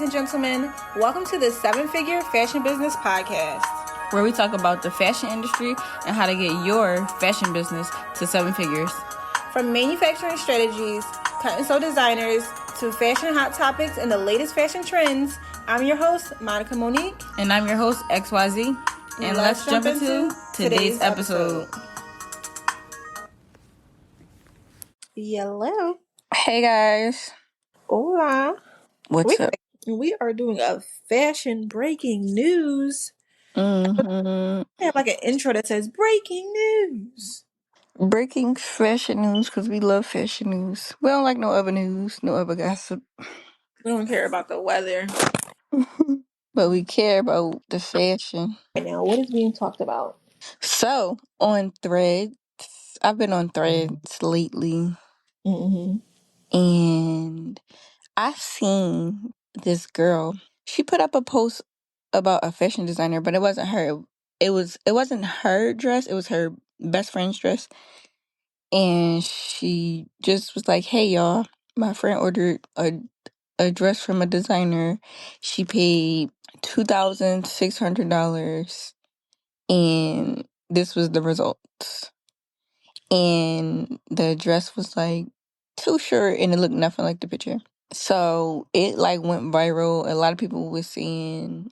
and gentlemen. Welcome to the 7-Figure Fashion Business Podcast, where we talk about the fashion industry and how to get your fashion business to 7 figures. From manufacturing strategies, cut and sew designers, to fashion hot topics and the latest fashion trends, I'm your host, Monica Monique. And I'm your host, XYZ. And let's jump into today's episode. Hello. Hey, guys. Hola. What's up? We are doing a fashion breaking news. Mm-hmm. We have like an intro that says breaking news. Breaking fashion news, because we love fashion news. We don't like no other news, no other gossip. We don't care about the weather. But we care about the fashion. Right now, what is being talked about? So, on Threads, I've been on Threads lately. Mm-hmm. And I seen this girl. She put up a post about a fashion designer, but it wasn't her. It wasn't her dress. It was her best friend's dress. And she just was like, "Hey y'all, my friend ordered a dress from a designer. She paid $2,600, and this was the results. And the dress was like too short, and it looked nothing like the picture." So it like went viral. A lot of people were seeing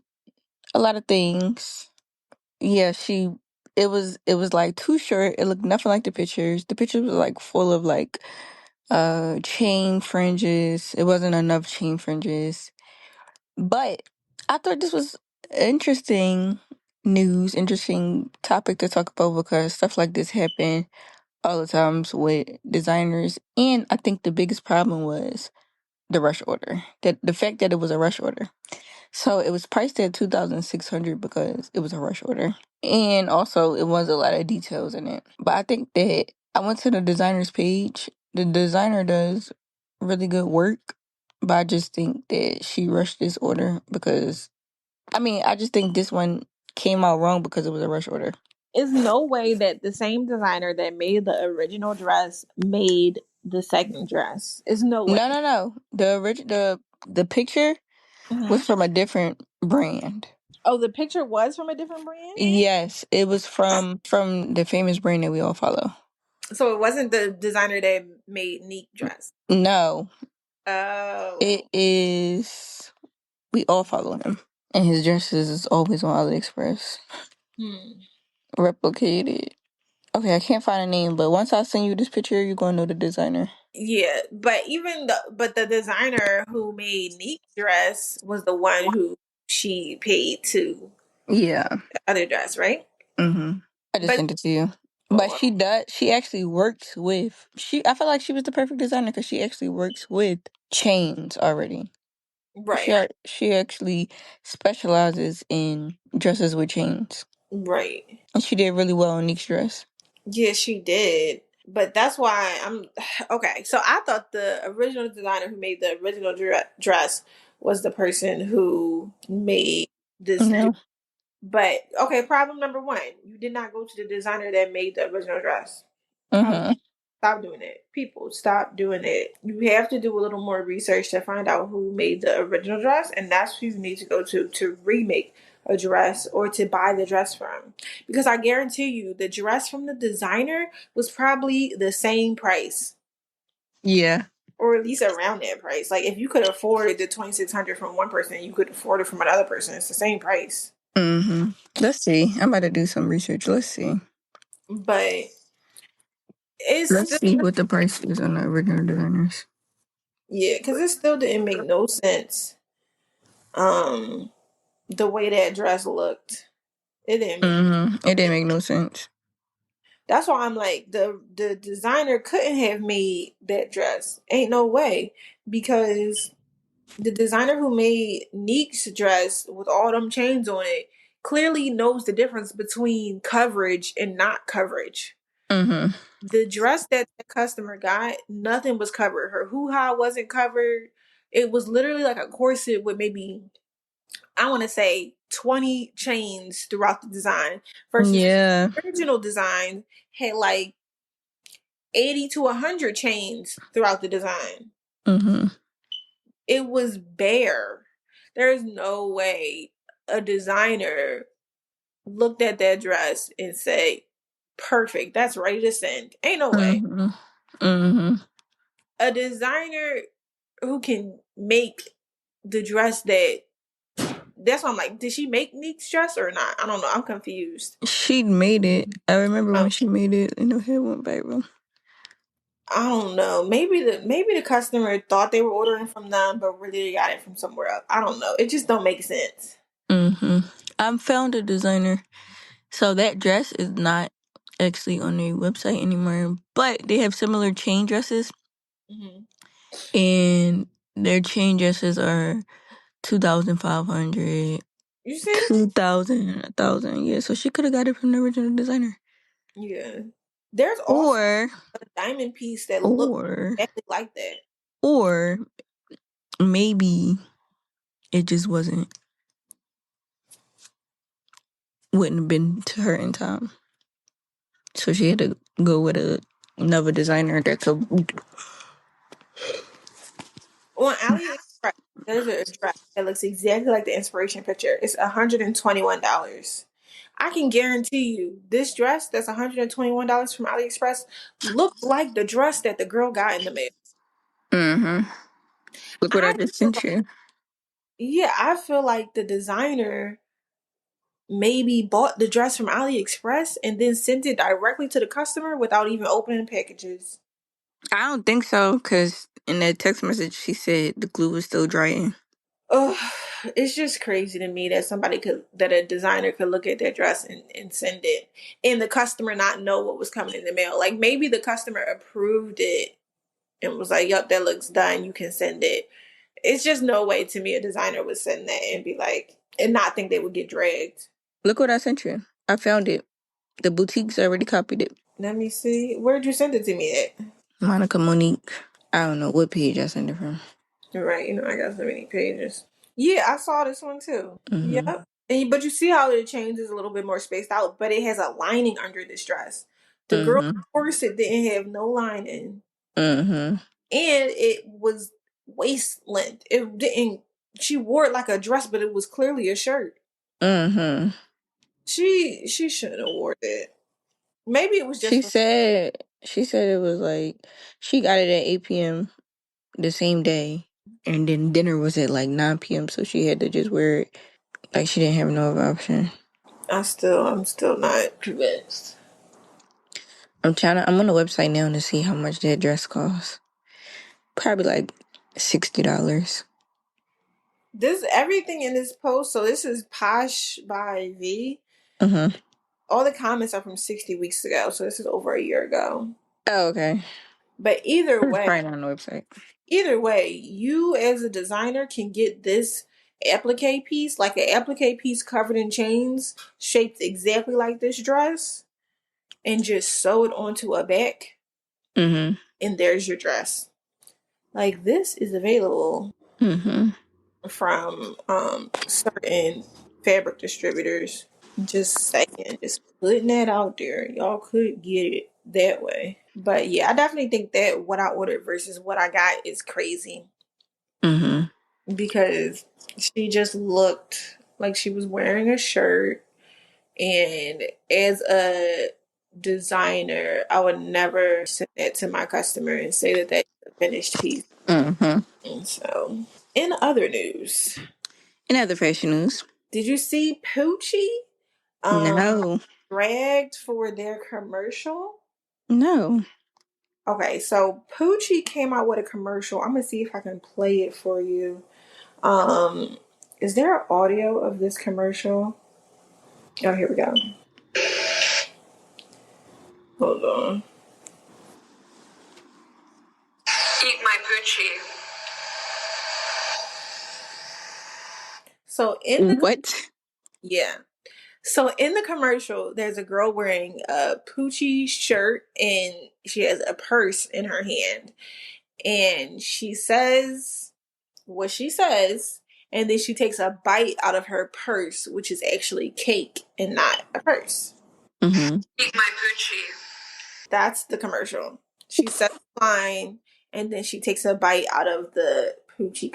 a lot of things. Yeah, it was like too short. It looked nothing like the pictures. The pictures was like full of like chain fringes. It wasn't enough chain fringes. But I thought this was interesting news, interesting topic to talk about because stuff like this happen all the times with designers. And I think the biggest problem was the rush order. That the fact that it was a rush order. So it was priced at $2,600 because it was a rush order. And also it was a lot of details in it. But I think that I went to the designer's page. The designer does really good work. But I just think that she rushed this order because I just think this one came out wrong because it was a rush order. It's no way that the same designer that made the original dress made the second dress. It's no way. No. The picture was from a different brand. Oh, the picture was from a different brand? Yes, it was from the famous brand that we all follow. So it wasn't the designer that made Neek dress. No, Oh. it is. We all follow him, and his dresses is always on AliExpress, replicated. Okay, I can't find a name, but once I send you this picture, you're gonna know the designer. Yeah, but the designer who made Neek's dress was the one who she paid to Yeah. the other dress, right? Mm-hmm. I just But sent it to you. But she does. She actually works with. I feel like she was the perfect designer because she actually works with chains already. right, She actually specializes in dresses with chains, right. and she did really well on Nick's dress. Yeah, she did. But that's why I'm okay. So I thought the original designer who made the original dress was the person who made this. No. But okay, problem number one: you did not go to the designer that made the original dress. Mm-hmm. Stop doing it, people. Stop doing it. You have to do a little more research to find out who made the original dress, and that's who you need to go to remake a dress or to buy the dress from. Because I guarantee you, the dress from the designer was probably the same price, Yeah. or at least around that price. Like if you could afford the 2,600 from one person, you could afford it from another person. It's the same price. Mm-hmm. Let's see. I'm about to do some research. Let's see. But it's Let's still, see what the price is on the original designers. yeah, because it still didn't make no sense. Um, the way that dress looked, it didn't make. Mm-hmm. It didn't make no sense. That's why I'm like the designer couldn't have made that dress. Ain't no way, because the designer who made Neek's dress with all them chains on it clearly knows the difference between coverage and not coverage. Mm-hmm. The dress that the customer got, nothing was covered. Her hoo-ha wasn't covered. It was literally like a corset with maybe, I want to say, 20 chains throughout the design versus Yeah. the original design had like 80 to 100 chains throughout the design. Mm-hmm. It was bare. There's no way a designer looked at that dress and say, perfect, that's ready to send. Ain't no way. Mm-hmm. Mm-hmm. A designer who can make the dress that's why I'm like, did she make Neek's dress or not? I don't know. I'm confused. She made it. I remember Um, when she made it and her hair went viral. I don't know. Maybe the customer thought they were ordering from them, but really they got it from somewhere else. I don't know. It just don't make sense. Mm-hmm. I found a designer. So that dress is not actually on their website anymore, but they have similar chain dresses, Hmm. and their chain dresses are 2,500, You see? 2,000, 1,000. Yeah, so she could have got it from the original designer. Yeah. There's also Or, a diamond piece that looks or, exactly like that. or maybe it just wouldn't have been to her in time. So she had to go with another designer that could. On AliExpress, there's a dress that looks exactly like the inspiration picture. It's $121. I can guarantee you this dress that's $121 from AliExpress looked like the dress that the girl got in the mail. Mm-hmm. Look what I I just feel sent like, you. yeah, I feel like the designer maybe bought the dress from AliExpress and then sent it directly to the customer without even opening packages. I don't think so, because in that text message she said the glue was still drying. Oh, it's just crazy to me that that a designer could look at their dress and send it, and the customer not know what was coming in the mail. Like maybe the customer approved it and was like, "Yup, that looks done. You can send it." It's just no way to me a designer would send that and be like, and not think they would get dragged. Look what I sent you. I found it. The boutiques already copied it. Let me see. Where'd you send it to me at? Monica Monique. I don't know what page I sent it from. Right, I got so many pages. Yeah, I saw this one too. Mm-hmm. Yep. But you see how it changes a little bit more spaced out, but it has a lining under this dress. The girl Mm-hmm. corset didn't have no lining, Mm-hmm. and it was waist length. It didn't. She wore it like a dress, but it was clearly a shirt. Mm-hmm. She shouldn't have wore it. Maybe it was just for. She said it was like she got it at 8 p.m. the same day, and then dinner was at like 9 p.m. So she had to just wear it. Like she didn't have no other option. I'm still not convinced. I'm on the website now to see how much that dress costs. Probably like $60. This everything in this post. So this is Posh by V. Mm-hmm. All the comments are from 60 weeks ago, so this is over a year ago. Oh, okay. But It's probably not on the website. either way, you as a designer can get this applique piece, like an applique piece covered in chains, shaped exactly like this dress, and just sew it onto a back, Mm-hmm. and there's your dress. Like this is available Mm-hmm. from certain fabric distributors. Just saying, just putting that out there. Y'all could get it that way. But yeah, I definitely think that what I ordered versus what I got is crazy Mm-hmm. because she just looked like she was wearing a shirt. And as a designer, I would never send that to my customer and say that that's a finished piece. Mm-hmm. And so, in other news, In other fashion news, did you see Pucci no, dragged for their commercial? no. Okay, so Pucci came out with a commercial. I'm gonna see if I can play it for you. Um, is there audio of this commercial? Oh, here we go. Hold on. Eat my Pucci. So in the What? yeah, so in the commercial, there's a girl wearing a Pucci shirt and she has a purse in her hand, and she says what she says, and then she takes a bite out of her purse, which is actually cake and not a purse. Mm-hmm. Eat my Pucci. That's the commercial. She says the line, and then she takes a bite out of the Pucci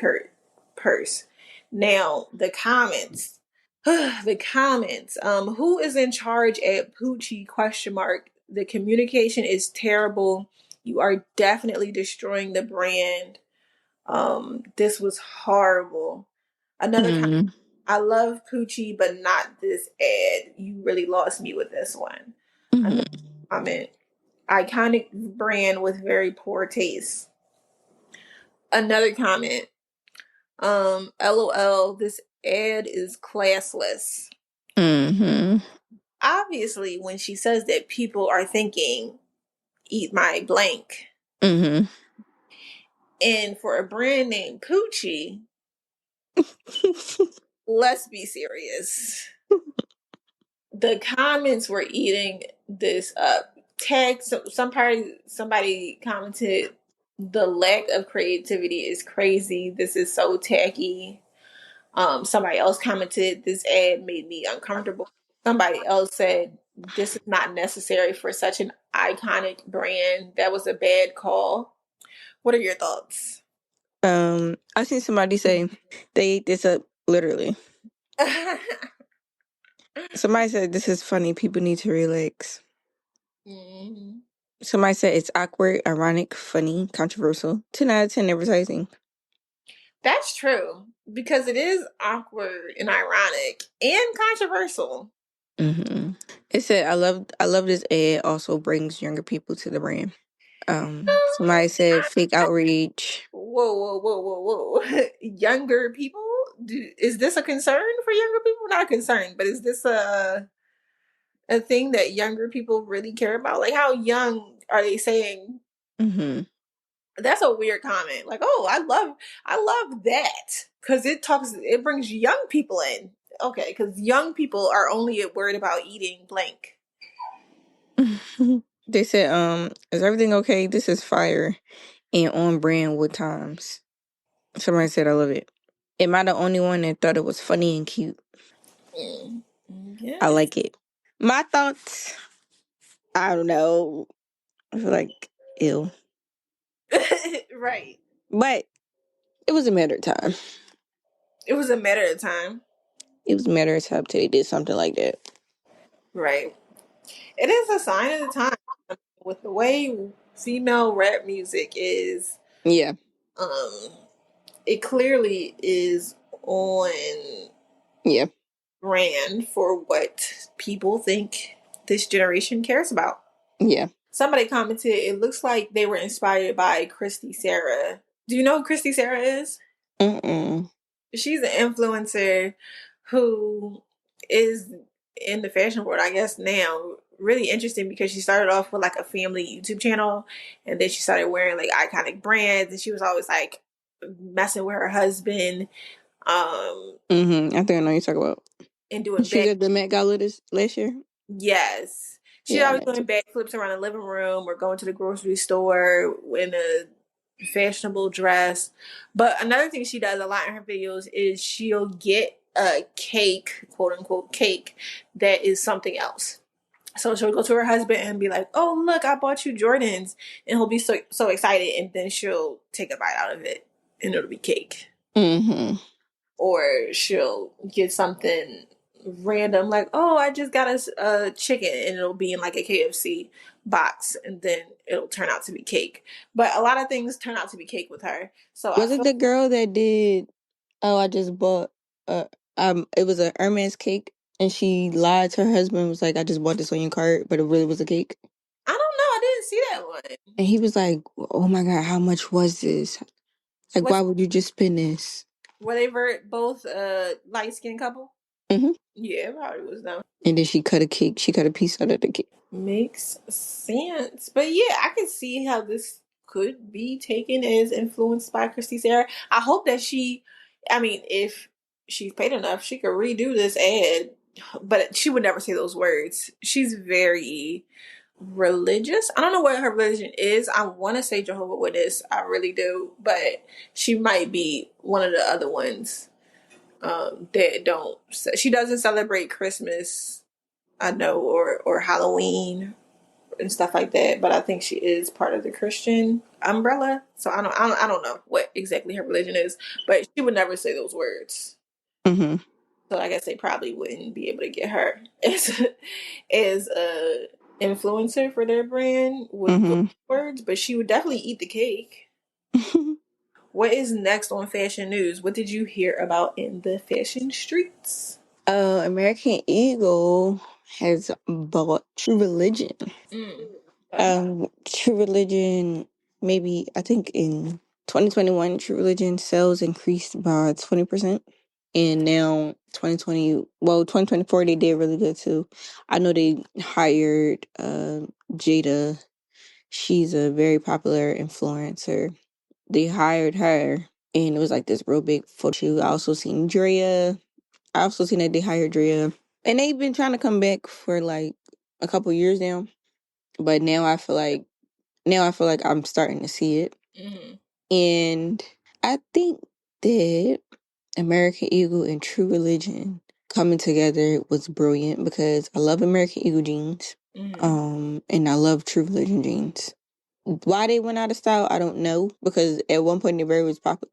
purse. Now the comments. The comments. Who is in charge at Pucci? Question mark. The communication is terrible. You are definitely destroying the brand. This was horrible. Another comment. Mm, I love Pucci, but not this ad. You really lost me with this one. Another mm, comment. Iconic brand with very poor taste. Another comment. LOL, this ad is classless. mm, Obviously, when she says that, people are thinking, eat my blank. mm. And for a brand named Pucci, let's be serious. The comments were eating this up. Tag somebody commented, the lack of creativity is crazy. This is so tacky. Somebody else commented, this ad made me uncomfortable. Somebody else said, this is not necessary for such an iconic brand. That was a bad call. What are your thoughts? I seen somebody say they ate this up literally. Somebody said this is funny. People need to relax. Mhm. Somebody said it's awkward, ironic, funny, controversial. 10 out of 10 advertising. That's true because it is awkward and ironic and controversial. Hmm. It said I love this ad also brings younger people to the brand. Somebody said fake outreach. Whoa, whoa, whoa, whoa, whoa! Younger people? Is this a concern for younger people? Not a concern, but is this a thing that younger people really care about? Like, how young are they saying? Hmm. That's a weird comment. Like, oh, I love that because it brings young people in. Okay, because young people are only worried about eating blank. They said, is everything okay? This is fire and on brand with times. Somebody said I love it. Am I the only one that thought it was funny and cute? Mm. I Yes. like it. My thoughts, I don't know. I feel like ill. Right. But it was a matter of time. It was a matter of time. It was a matter of time till they did something like that. Right. It is a sign of the time with the way female rap music is. Yeah, Um, it clearly is on yeah, brand for what people think this generation cares about. yeah. Somebody commented, it looks like they were inspired by Christy Sarah. Do you know who Christy Sarah is? Mm-mm. She's an influencer who is in the fashion world, I guess now. Really interesting because she started off with like a family YouTube channel and then she started wearing like iconic brands and she was always like messing with her husband, um, Mm-hmm. I think I know what you're talking about. and doing She was bad. at the Met Gala last year. Yes. She's Yeah, always that too. doing backflips around the living room or going to the grocery store in a fashionable dress. But another thing she does a lot in her videos is she'll get a cake, quote unquote cake, that is something else. So she'll go to her husband and be like, "Oh, look, I bought you Jordans," and he'll be so excited, and then she'll take a bite out of it, and it'll be cake. Mm-hmm. Or she'll get something random like, oh, I just got a chicken, and it'll be in like a KFC box, and then it'll turn out to be cake. But a lot of things turn out to be cake with her, so I Was it feel the girl that did? Oh, I just bought. It was a Hermes cake, and she lied to her husband. Was like, I just bought this on your card, but it really was a cake. I don't know, I didn't see that one. And he was like, "Oh my god, how much was this? Like, Was why would you just spend this?" were they both light skinned couple? Hmm. Yeah, it probably was them. And then she cut a cake. She cut a piece out of the cake. Makes sense. But yeah, I can see how this could be taken as influenced by Christy Sarah. I hope that I mean, if she's paid enough, she could redo this ad. But she would never say those words. She's very religious. I don't know what her religion is. I want to say Jehovah Witness. I really do. But she might be one of the other ones that don't. She doesn't celebrate Christmas, I know, or Halloween and stuff like that. But I think she is part of the Christian umbrella. So I don't know what exactly her religion is, but she would never say those words. Mm-hmm. So I guess they probably wouldn't be able to get her as a influencer for their brand with those Mm-hmm. words, but she would definitely eat the cake. What is next on fashion news? What did you hear about in the fashion streets? American Eagle has bought True Religion. Mm. Okay. True Religion, maybe I think in 2021, True Religion sales increased by 20%. And now 2024, they did really good too. I know they hired Jada. She's a very popular influencer. They hired her, and it was like this real big photo shoot. I also seen Drea. I also seen that they hired Drea. And they've been trying to come back for like a couple years now. But now I feel like I'm starting to see it. Mm-hmm. And I think that American Eagle and True Religion coming together was brilliant because I love American Eagle jeans. Mm-hmm. And I love True Religion jeans. Why they went out of style, I don't know, because at one point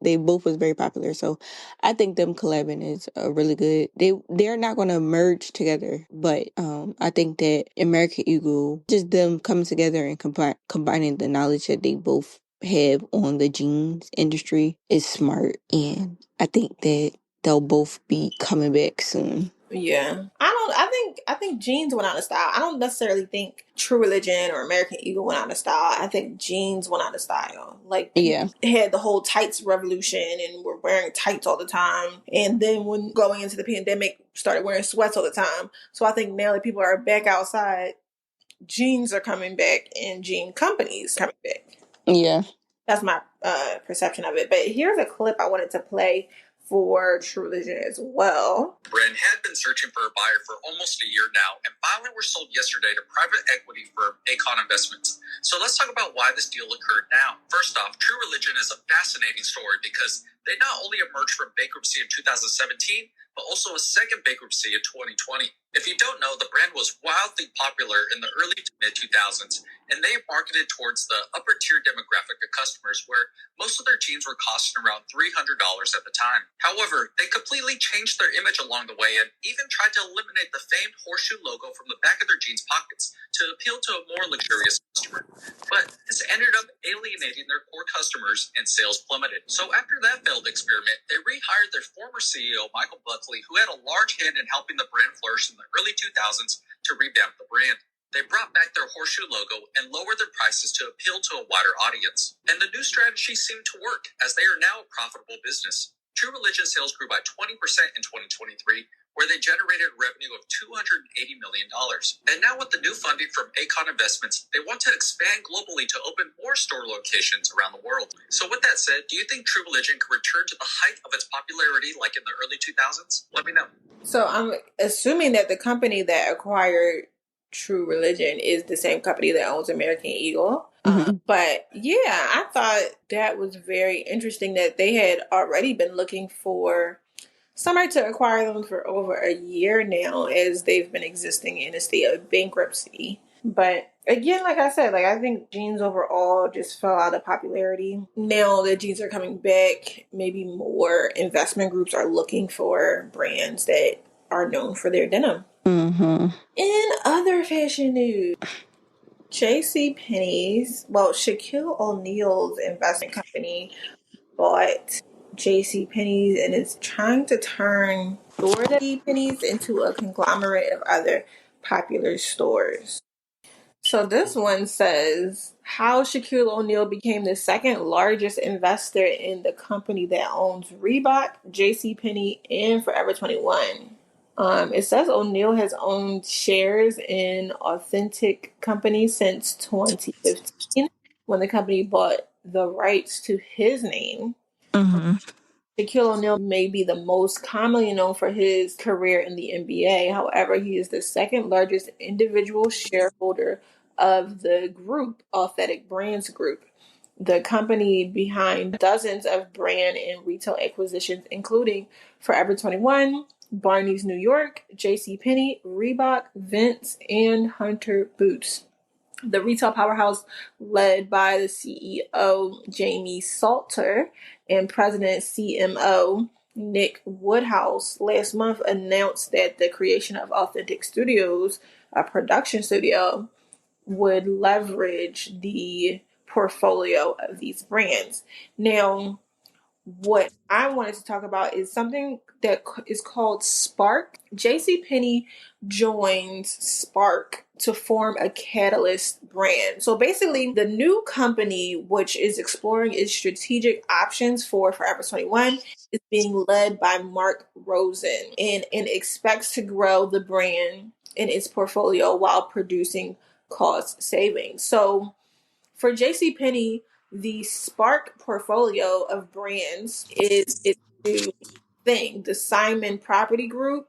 they both was very popular. So I think them collabing is really good. They're not going to merge together, but I think that American Eagle, just them coming together and combining the knowledge that they both have on the jeans industry is smart, and I think that they'll both be coming back soon. Yeah. I think jeans went out of style. I don't necessarily think True Religion or American Eagle went out of style. I think jeans went out of style. Like people Yeah, had the whole tights revolution and were wearing tights all the time. And then when going into the pandemic started wearing sweats all the time. So I think now that people are back outside, jeans are coming back and jean companies coming back. yeah. That's my perception of it. But here's a clip I wanted to play for True Religion as well. Brand had been searching for a buyer for almost a year now, and finally were sold yesterday to private equity firm Acon Investments. So let's talk about why this deal occurred now. First off, True Religion is a fascinating story because they not only emerged from bankruptcy in 2017, but also a second bankruptcy in 2020. If you don't know, the brand was wildly popular in the early to mid 2000s, and they marketed towards the upper tier demographic of customers where most of their jeans were costing around $300 at the time. However, they completely changed their image along the way and even tried to eliminate the famed horseshoe logo from the back of their jeans pockets to appeal to a more luxurious customer. But this ended up alienating their core customers and sales plummeted. So after that failed experiment, they rehired their former CEO, Michael Buckley, who had a large hand in helping the brand flourish in the early 2000s, to revamp the brand. They brought back their horseshoe logo and lowered their prices to appeal to a wider audience. And the new strategy seemed to work, as they are now a profitable business. True Religion sales grew by 20% in 2023, where they generated revenue of $280 million. And now with the new funding from Acon Investments, they want to expand globally to open more store locations around the world. So with that said, do you think True Religion could return to the height of its popularity like in the early 2000s? Let me know. So I'm assuming that the company that acquired True Religion is the same company that owns American Eagle. Hmm. But yeah, I thought that was very interesting that they had already been looking for somebody to acquire them for over a year now, as they've been existing in a state of bankruptcy. But again, like I said, like I think jeans overall just fell out of popularity. Now that jeans are coming back, maybe more investment groups are looking for brands that are known for their denim. Hmm. In other fashion news, J.C. Penney's, well, Shaquille O'Neal's investment company bought J.C. Penney's and is trying to turn J.C. Penney's into a conglomerate of other popular stores. So this one says how Shaquille O'Neal became the second largest investor in the company that owns Reebok, J.C. Penney, and Forever 21. It says O'Neal has owned shares in Authentic Company since 2015 when the company bought the rights to his name. Hmm. Shaquille O'Neal may be the most commonly known for his career in the NBA. However, he is the second largest individual shareholder of the group, Authentic Brands Group, the company behind dozens of brand and retail acquisitions, including Forever 21, Barney's New York, J.C. Penney, Reebok, Vince, and Hunter Boots. The retail powerhouse, led by the CEO Jamie Salter and President CMO Nick Woodhouse, last month announced that the creation of Authentic Studios, a production studio, would leverage the portfolio of these brands. Now, what I wanted to talk about is something that is called Spark. JCPenney joins Spark to form a Catalyst brand. So basically, the new company, which is exploring its strategic options for Forever 21, is being led by Mark Rosen and expects to grow the brand in its portfolio while producing cost savings. So for JCPenney, the Spark portfolio of brands is its new thing. The Simon Property Group,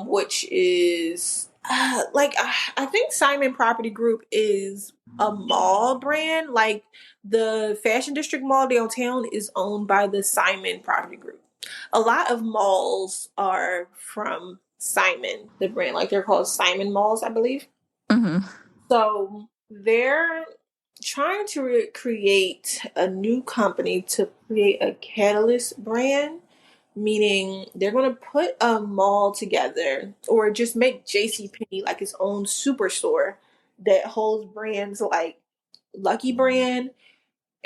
which is I think Simon Property Group is a mall brand. Like the Fashion District Mall downtown is owned by the Simon Property Group. A lot of malls are from Simon, the brand. Like they're called Simon Malls, I believe. Mm-hmm. So they're trying to create a new company to create a Catalyst brand, meaning they're going to put a mall together or just make JCPenney like its own superstore that holds brands like Lucky Brand,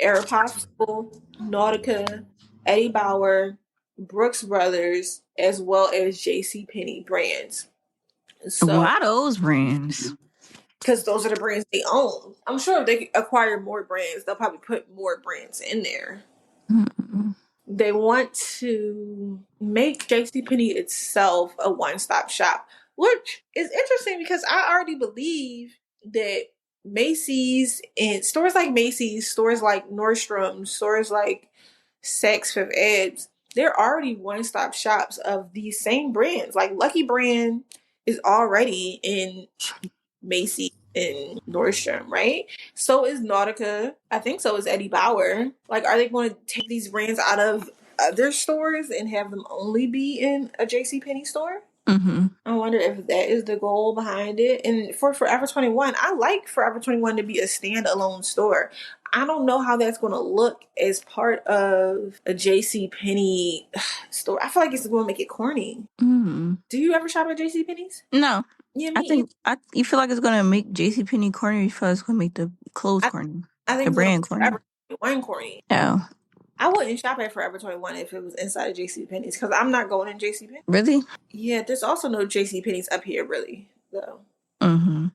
Aeropostale, Nautica, Eddie Bauer, Brooks Brothers, as well as JCPenney brands. So Why those brands? because those are the brands they own. I'm sure if they acquire more brands, they'll probably put more brands in there. Mm-mm. They want to make JCPenney itself a one-stop shop, which is interesting because I already believe that Macy's and stores like Macy's, stores like Nordstrom, stores like Saks Fifth Ed, they're already one-stop shops of these same brands. Like Lucky Brand is already in Macy's and Nordstrom, right? So is Nautica. I think so is Eddie Bauer. Like, are they going to take these brands out of other stores and have them only be in a JCPenney store? Mm-hmm. I wonder if that is the goal behind it. And for Forever 21, I like Forever 21 to be a standalone store. I don't know how that's going to look as part of a JCPenney store. I feel like it's going to make it corny. Mm-hmm. Do you ever shop at JCPenney's? No. Yeah, I me either. think you feel like it's gonna make JCPenney corny. You feel like it's gonna make the clothes I, corny, I think the it's going to brand make corny. Forever 21 corny. Oh, I wouldn't shop at Forever 21 if it was inside of JCPenney's because I'm not going in JCPenney. really? Yeah, there's also no JCPenney's up here, really, though. Mm-hmm.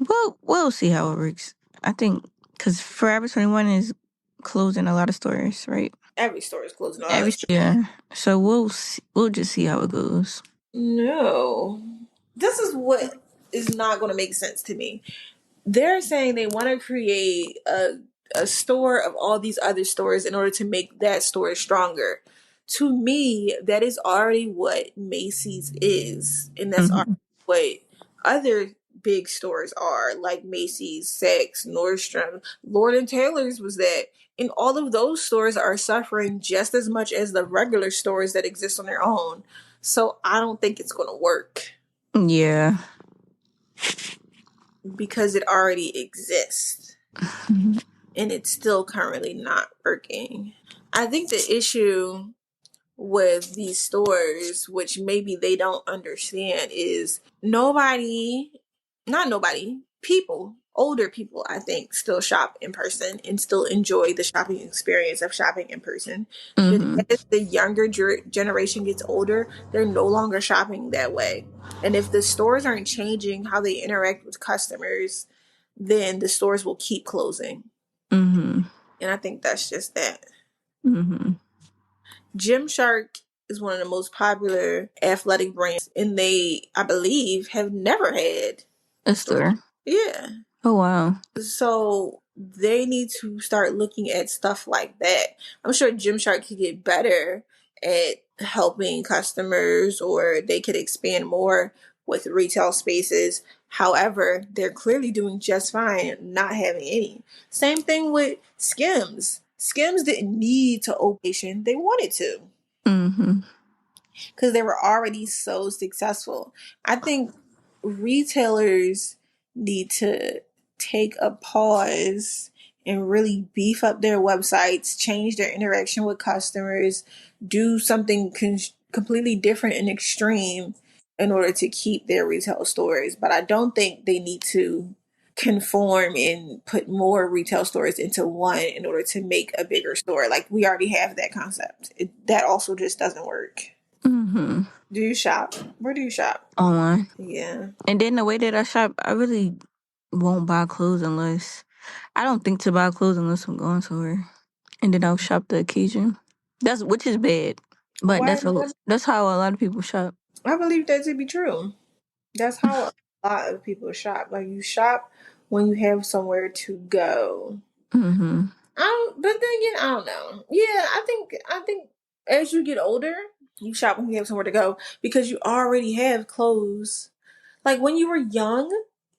Well, we'll see how it works. I think because Forever 21 is closing a lot of stores, right? Every store is closing all Every this. year. So we'll just see how it goes. No. This is what is not going to make sense to me. They're saying they want to create a store of all these other stores in order to make that store stronger. To me, that is already what Macy's is, and that's already Mm-hmm. what other big stores are, like Macy's, Saks, Nordstrom, Lord and Taylor's was that. And all of those stores are suffering just as much as the regular stores that exist on their own. So I don't think it's going to work Yeah. because it already exists. Mm-hmm. And it's still currently not working. I think the issue with these stores, which maybe they don't understand, is not nobody, people, older people, I think, still shop in person and still enjoy the shopping experience of shopping in person. But as the younger generation gets older, they're no longer shopping that way. And if the stores aren't changing how they interact with customers, then the stores will keep closing. Mm-hmm. And I think that's just that. Mm-hmm. Gymshark is one of the most popular athletic brands, and they, I believe, have never had a A store. store. Yeah. Oh wow. So they need to start looking at stuff like that. I'm sure Gymshark could get better at helping customers, or they could expand more with retail spaces. However, they're clearly doing just fine not having any. Same thing with Skims. Skims didn't need to open, they wanted to Mm-hmm. because they were already so successful. I think retailers need to take a pause and really beef up their websites, change their interaction with customers, do something completely different and extreme in order to keep their retail stores. But I don't think they need to conform and put more retail stores into one in order to make a bigger store. Like, we already have that concept. That also just doesn't work. Mm-hmm. Do you shop? Where do you shop? Online. Yeah. And then the way that I shop, I really won't buy clothes unless I don't think to buy clothes unless I'm going somewhere. And then I'll shop the occasion. That's which is bad. But Why? that's how a lot of people shop. I believe that to be true. That's how a lot of people shop. Like, you shop when you have somewhere to go. Mm-hmm. But then again, I don't know. Yeah, I think as you get older, you shop when you have somewhere to go because you already have clothes. Like, when you were young,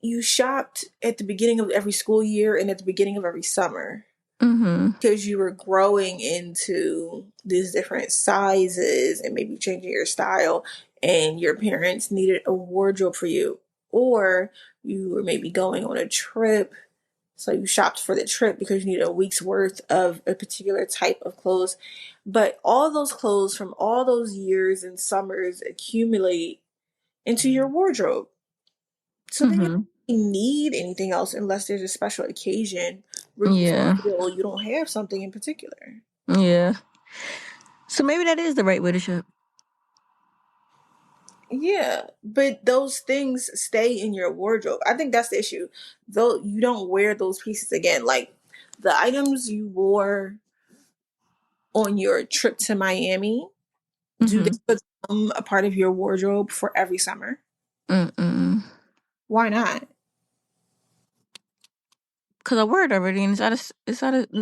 you shopped at the beginning of every school year and at the beginning of every summer Mm-hmm. because you were growing into these different sizes and maybe changing your style, and your parents needed a wardrobe for you, or you were maybe going on a trip, so you shopped for the trip because you needed a week's worth of a particular type of clothes. But all those clothes from all those years and summers accumulate into your wardrobe, so then you Mm-hmm. don't need anything else unless there's a special occasion where you Yeah. feel you don't have something in particular. Yeah. So maybe that is the right way to shop. Yeah, but those things stay in your wardrobe. I think that's the issue. Though you don't wear those pieces again. Like, the items you wore on your trip to Miami, do they Mm-hmm. become a part of your wardrobe for every summer? Mm-mm. Why not? Cause I wore it already, and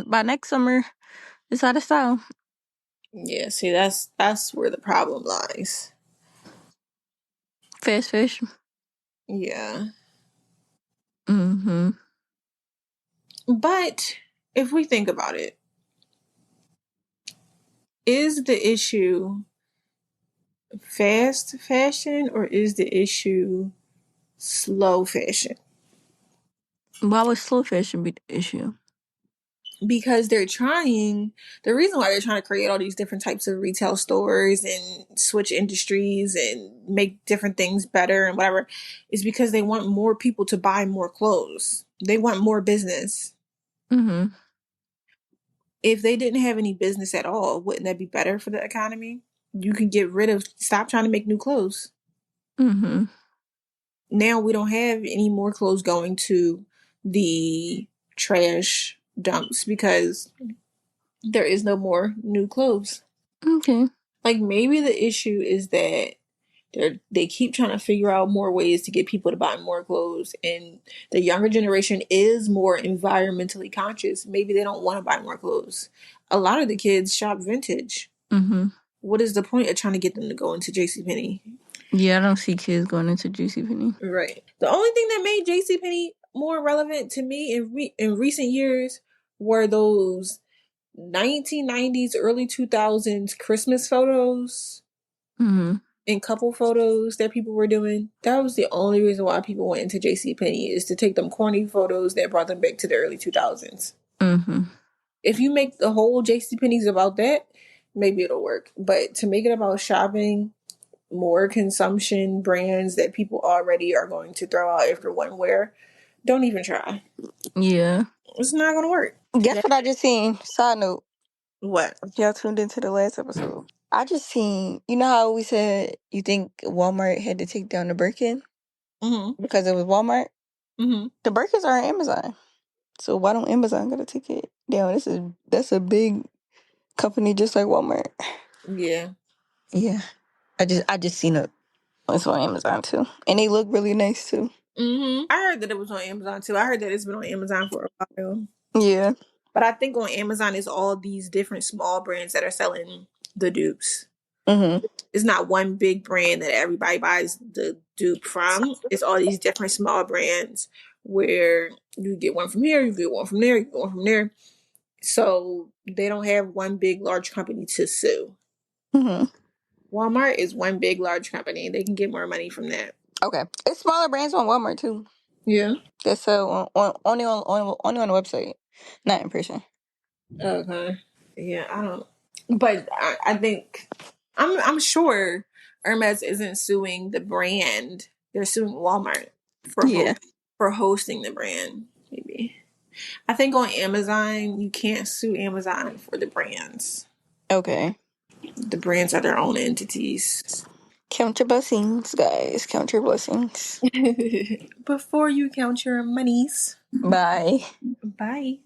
by next summer, it's out of style. Yeah, see, that's where the problem lies. Fast fashion. Yeah. Mm-hmm. But if we think about it, is the issue fast fashion or is the issue slow fashion? Why would slow fashion be the issue? Because the reason why they're trying to create all these different types of retail stores and switch industries and make different things better and whatever is because they want more people to buy more clothes. They want more business. Mm-hmm. If they didn't have any business at all, wouldn't that be better for the economy? You can stop trying to make new clothes. Mm-hmm. Now we don't have any more clothes going to the trash dumps because there is no more new clothes. Okay. Like, maybe the issue is that they keep trying to figure out more ways to get people to buy more clothes, and the younger generation is more environmentally conscious. Maybe they don't want to buy more clothes. A lot of the kids shop vintage. Mm-hmm. What is the point of trying to get them to go into JCPenney? Yeah, I don't see kids going into JCPenney. Right. The only thing that made JCPenney more relevant to me in recent years were those 1990s, early 2000s Christmas photos Mm-hmm. and couple photos that people were doing. That was the only reason why people went into JCPenney, is to take them corny photos that brought them back to the early 2000s. Mm-hmm. If you make the whole JCPenney's about that, maybe it'll work. But to make it about shopping, more consumption brands that people already are going to throw out after one wear, don't even try. Yeah. It's not going to work. Guess That, what I just seen? Side note. what? If y'all tuned into the last episode, I just seen. You know how we said you think Walmart had to take down the Birkin Mm-hmm. because it was Walmart? Mm-hmm. The Birkins are on Amazon. So why don't Amazon gotta take it down? That's a big company just like Walmart. Yeah. Yeah. I just seen it. It's on Amazon too. And they look really nice too. Mm-hmm. I heard that it was on Amazon too. I heard that it's been on Amazon for a while. Yeah. But I think on Amazon is all these different small brands that are selling the dupes. Mm-hmm. It's not one big brand that everybody buys the dupe from. It's all these different small brands where you get one from here, you get one from there, you get one from there. So they don't have one big large company to sue. Mm-hmm. Walmart is one big large company. They can get more money from that. Okay. It's smaller brands on Walmart too. Yeah. That's only on the website, not in person. Okay. Yeah, I don't. But I think I'm sure Hermes isn't suing the brand. They're suing Walmart for Yeah. for hosting the brand. Maybe. I think on Amazon you can't sue Amazon for the brands. Okay. The brands are their own entities. Count your blessings, guys. Count your blessings. Before you count your monies. Bye. Bye.